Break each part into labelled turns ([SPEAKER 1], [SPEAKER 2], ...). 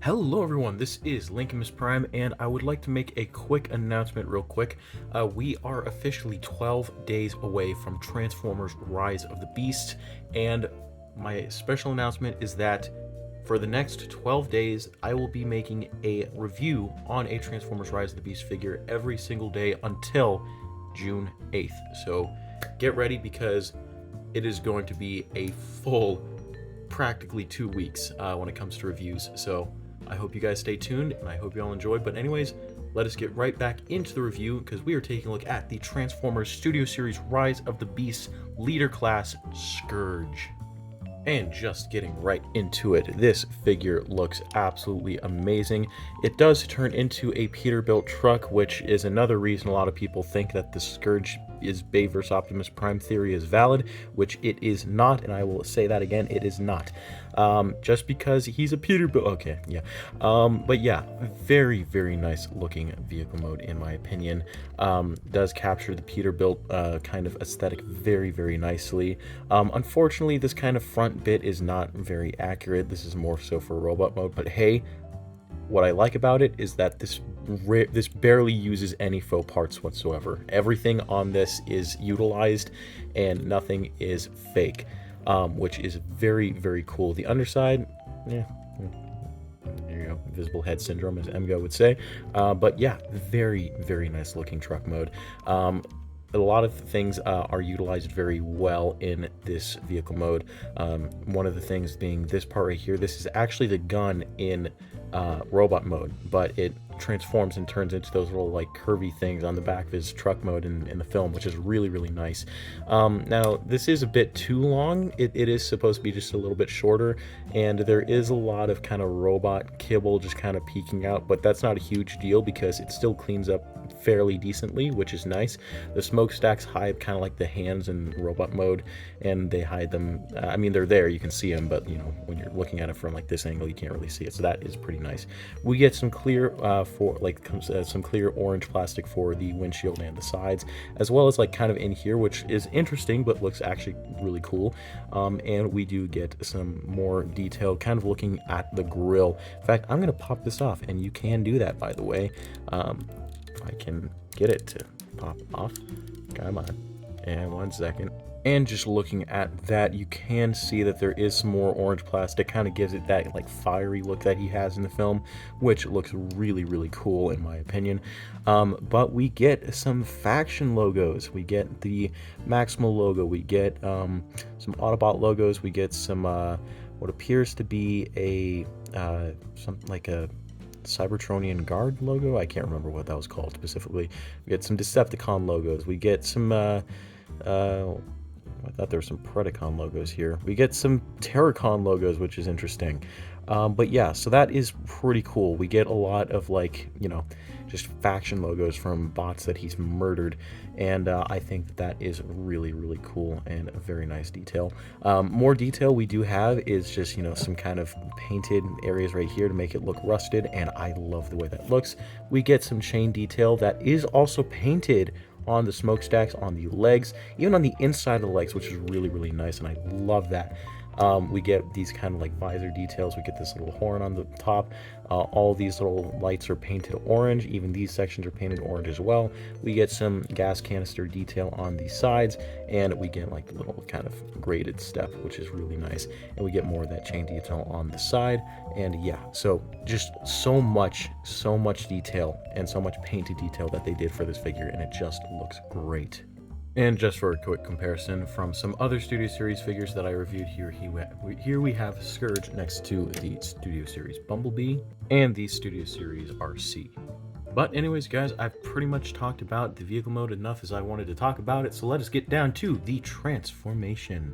[SPEAKER 1] Hello everyone, this is Lincoln Prime, and I would like to make a quick announcement real quick. We are officially 12 days away from Transformers Rise of the Beast, and my special announcement is that for the next 12 days, I will be making a review on a Transformers Rise of the Beast figure every single day until June 8th. So get ready, because it is going to be a full practically 2 weeks when it comes to reviews. So I hope you guys stay tuned, and I hope you all enjoyed. But anyways, let us get right back into the review, because we are taking a look at the Transformers Studio Series Rise of the Beast Leader Class Scourge. And just getting right into it, this figure looks absolutely amazing. It does turn into a Peterbilt truck, which is another reason a lot of people think that the Scourge is Bay vs. Optimus Prime theory is valid, which it is not, and I will say that again, it is not. Just because he's a Peterbilt, okay, yeah. But yeah, very, very nice looking vehicle mode in my opinion. Does capture the Peterbilt kind of aesthetic very, very nicely. Unfortunately, this kind of front bit is not very accurate. This is more so for robot mode, but hey, what I like about it is that this barely uses any faux parts whatsoever. Everything on this is utilized and nothing is fake, which is very, very cool. The underside, yeah, there you go, invisible head syndrome, as Emgo would say. But yeah, very, very nice looking truck mode. A lot of things are utilized very well in this vehicle mode. One of the things being this part right here. This is actually the gun in robot mode, but it transforms and turns into those little like curvy things on the back of his truck mode in the film, which is really, really nice. Now this is a bit too long. It is supposed to be just a little bit shorter, and there is a lot of kind of robot kibble just kind of peeking out, but that's not a huge deal because it still cleans up fairly decently, which is nice. The smokestacks hide kind of like the hands in robot mode, and they hide them. I mean, they're there, you can see them, but you know, when you're looking at it from like this angle, you can't really see it, so that is pretty nice. We get some clear some clear orange plastic for the windshield and the sides, as well as like kind of in here, which is interesting but looks actually really cool. And we do get some more detail kind of looking at the grill. In fact, I'm gonna pop this off, and you can do that, by the way. If I can get it to pop off, come on, and 1 second. And just looking at that, you can see that there is some more orange plastic. Kind of gives it that like fiery look that he has in the film, which looks really, really cool in my opinion. But we get some faction logos. We get the Maximal logo. We get some Autobot logos. We get some what appears to be a something like a Cybertronian Guard logo. I can't remember what that was called specifically. We get some Decepticon logos. We get some I thought there were some Predacon logos here. We get some Terracon logos, which is interesting. But yeah, so that is pretty cool. We get a lot of like, you know, just faction logos from bots that he's murdered, and I think that is really, really cool and a very nice detail. More detail we do have is just, you know, some kind of painted areas right here to make it look rusted, and I love the way that looks. We get some chain detail that is also painted on the smokestacks, on the legs, even on the inside of the legs, which is really, really nice, and I love that. We get these kind of like visor details. We get this little horn on the top. All these little lights are painted orange. Even these sections are painted orange as well. We get some gas canister detail on the sides, and we get like the little kind of graded step, which is really nice. And we get more of that chain detail on the side. And yeah, so just so much detail and so much painted detail that they did for this figure, and it just looks great. And just for a quick comparison from some other Studio Series figures that I reviewed, here we have Scourge next to the Studio Series Bumblebee and the Studio Series RC. But anyways, guys, I've pretty much talked about the vehicle mode enough as I wanted to talk about it, so let us get down to the transformation.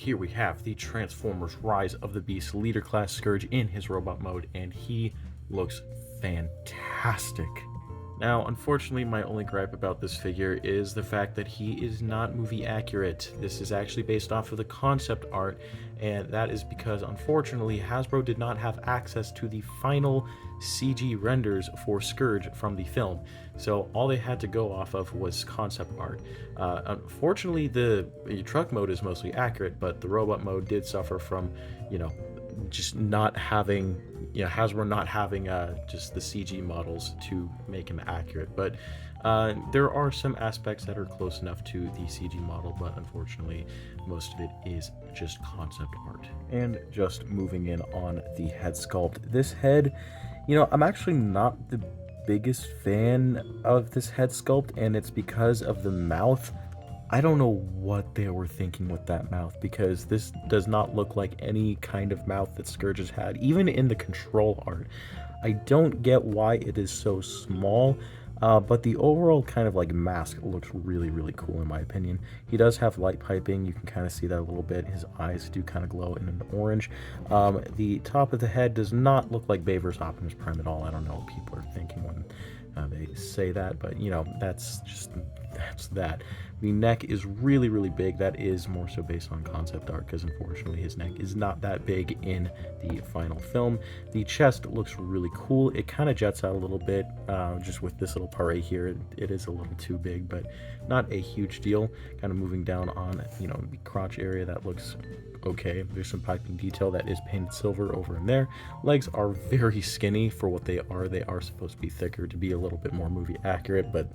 [SPEAKER 1] here we have the Transformers Rise of the Beast Leader Class Scourge in his robot mode, and he looks fantastic. Now, unfortunately, my only gripe about this figure is the fact that he is not movie accurate. This is actually based off of the concept art, and that is because, unfortunately, Hasbro did not have access to the final CG renders for Scourge from the film. So all they had to go off of was concept art. Unfortunately, the truck mode is mostly accurate, but the robot mode did suffer from, just not having, Hasbro not having just the CG models to make him accurate. But there are some aspects that are close enough to the CG model, but unfortunately most of it is just concept art. And just moving in on the head sculpt, this head, I'm actually not the biggest fan of this head sculpt, and it's because of the mouth. I don't know what they were thinking with that mouth, because this does not look like any kind of mouth that Scourge has had, even in the control art. I don't get why it is so small, but the overall kind of like mask looks really, really cool in my opinion. He does have light piping, you can kind of see that a little bit. His eyes do kind of glow in an orange. The top of the head does not look like Baver's Optimus Prime at all. I don't know what people are thinking when they say that, but that's that. The neck is really, really big. That is more so based on concept art, because unfortunately his neck is not that big in the final film. The chest looks really cool. It kind of jets out a little bit, just with this little part right here. It is a little too big, but not a huge deal. Kind of moving down on the crotch area, that looks okay. There's some piping detail that is painted silver over in there. Legs are very skinny for what they are. They are supposed to be thicker to be a little bit more movie accurate, but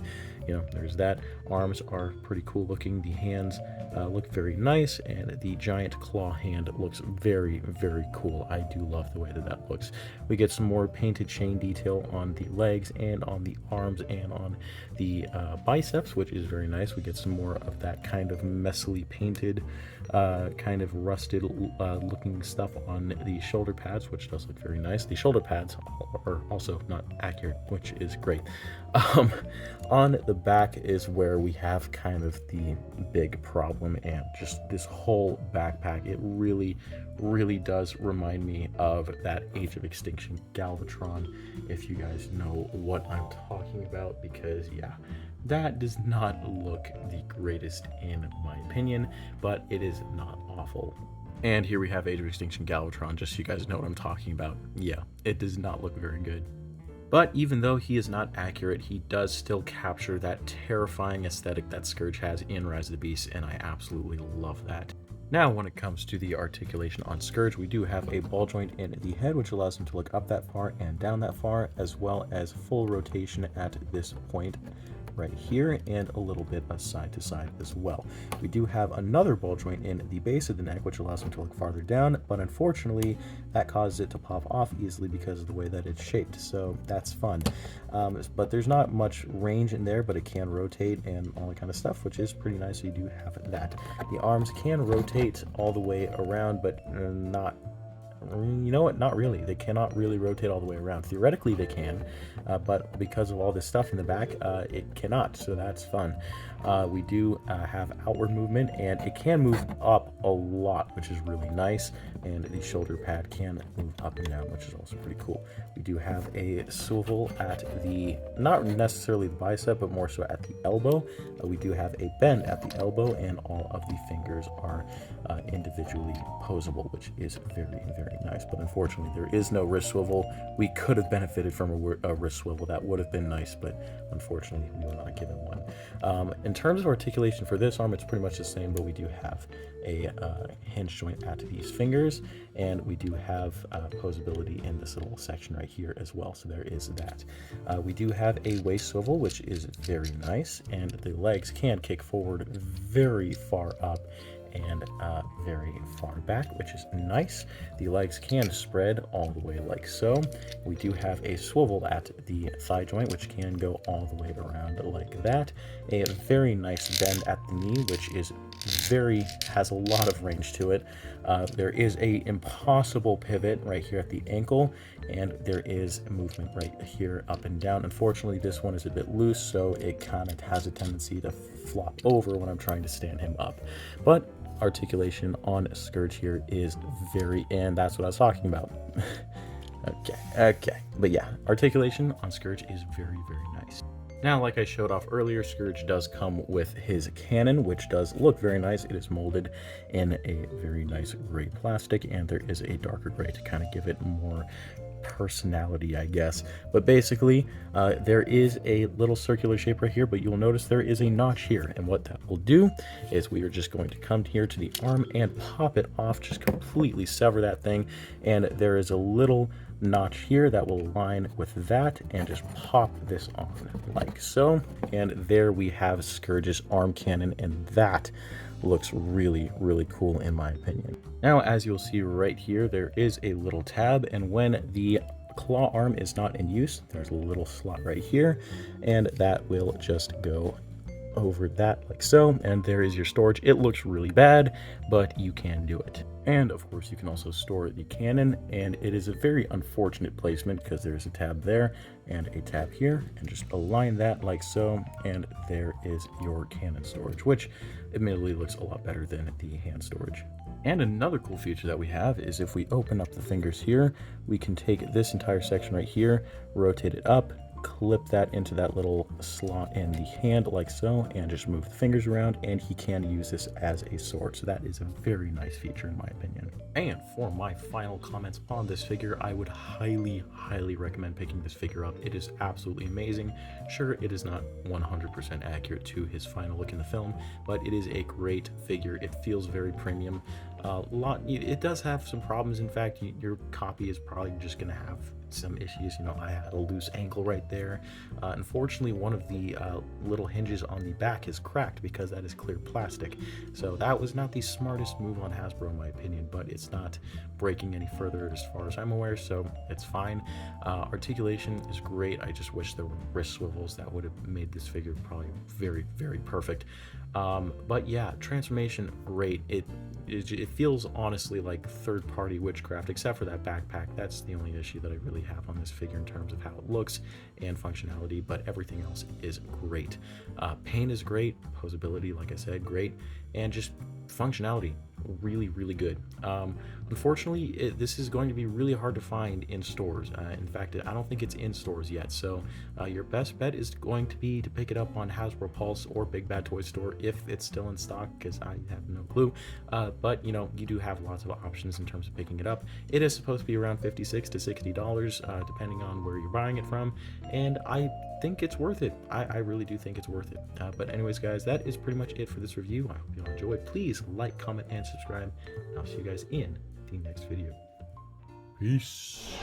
[SPEAKER 1] there's that. Arms are pretty cool looking. The hands look very nice, and the giant claw hand looks very, very cool. I do love the way that looks. We get some more painted chain detail on the legs and on the arms and on the biceps, which is very nice. We get some more of that kind of messily painted, kind of rusted looking stuff on the shoulder pads, which does look very nice. The shoulder pads are also not accurate, which is great. On the back is where we have kind of the big problem, and just this whole backpack, it really, really does remind me of that Age of Extinction Galvatron, if you guys know what I'm talking about, because yeah, that does not look the greatest in my opinion, but it is not awful. And here we have Age of Extinction Galvatron, just so you guys know what I'm talking about. Yeah, it does not look very good. But even though he is not accurate, he does still capture that terrifying aesthetic that Scourge has in Rise of the Beast, and I absolutely love that. Now, when it comes to the articulation on Scourge, we do have a ball joint in the head, which allows him to look up that far and down that far, as well as full rotation at this point right here, and a little bit of side to side as well. We do have another ball joint in the base of the neck, which allows him to look farther down, but unfortunately that causes it to pop off easily because of the way that it's shaped, so that's fun. But there's not much range in there, but it can rotate and all that kind of stuff, which is pretty nice. So you do have that. The arms can rotate all the way around, but not not really. They cannot really rotate all the way around. Theoretically they can, but because of all this stuff in the back, it cannot, so that's fun. We do have outward movement, and it can move up a lot, which is really nice, and the shoulder pad can move up and down, which is also pretty cool. We do have a swivel at the, not necessarily the bicep, but more so at the elbow. We do have a bend at the elbow, and all of the fingers are individually posable, which is very, very nice. But unfortunately there is no wrist swivel. We could have benefited from a wrist swivel. That would have been nice, but unfortunately we were not given one. In terms of articulation for this arm, it's pretty much the same, but we do have a hinge joint at these fingers, and we do have posability in this little section right here as well, so there is that. We do have a waist swivel, which is very nice, and the legs can kick forward very far up and very far back, which is nice. The legs can spread all the way like so. We do have a swivel at the thigh joint, which can go all the way around like that. A very nice bend at the knee, which is has a lot of range to it. There is a impossible pivot right here at the ankle, and there is movement right here up and down. Unfortunately, this one is a bit loose, so it kind of has a tendency to flop over when I'm trying to stand him up. But articulation on Scourge here is and that's what I was talking about. Okay. But yeah, articulation on Scourge is very nice. Now, like I showed off earlier, Scourge does come with his cannon, which does look very nice. It is molded in a very nice gray plastic, and there is a darker gray to kind of give it more personality, I guess. But basically, there is a little circular shape right here, but you'll notice there is a notch here. And what that will do is we are just going to come here to the arm and pop it off, just completely sever that thing. And there is a little notch here that will align with that and just pop this on like so. And there we have Scourge's arm cannon, and that looks really cool in my opinion. Now, as you'll see right here, there is a little tab, and when the claw arm is not in use, there's a little slot right here, and that will just go over that like so, and there is your storage. It looks really bad, but you can do it. And of course you can also store the cannon, and it is a very unfortunate placement because there's a tab there and a tab here, and just align that like so, and there is your cannon storage, which admittedly looks a lot better than the hand storage. And another cool feature that we have is if we open up the fingers here, we can take this entire section right here, rotate it up, clip that into that little slot in the hand like so, and just move the fingers around, and he can use this as a sword. So that is a very nice feature in my opinion. And for my final comments on this figure, I would highly recommend picking this figure up. It is absolutely amazing. Sure, it is not 100% accurate to his final look in the film, but it is a great figure. It feels very premium. It does have some problems. In fact, your copy is probably just going to have some issues. You know, I had a loose ankle right there. Unfortunately, one of the little hinges on the back is cracked because that is clear plastic. So that was not the smartest move on Hasbro in my opinion, but it's not breaking any further as far as I'm aware, so it's fine. Articulation is great. I just wish there were wrist swivels. That would have made this figure probably very perfect. But yeah, transformation great. It feels honestly like third-party witchcraft, except for that backpack. That's the only issue that I really have on this figure in terms of how it looks and functionality, but everything else is great. Paint is great, posability, like I said, great, and just functionality, really good. Unfortunately, this is going to be really hard to find in stores. In fact, I don't think it's in stores yet, so your best bet is going to be to pick it up on Hasbro Pulse or Big Bad Toy Store if it's still in stock, because I have no clue. But you know, you do have lots of options in terms of picking it up. It is supposed to be around $56 to $60, depending on where you're buying it from, and I think it's worth it. I really do think it's worth it. But anyways, guys, that is pretty much it for this review. I hope you all enjoyed. Please like, comment, and subscribe. And I'll see you guys in the next video. Peace.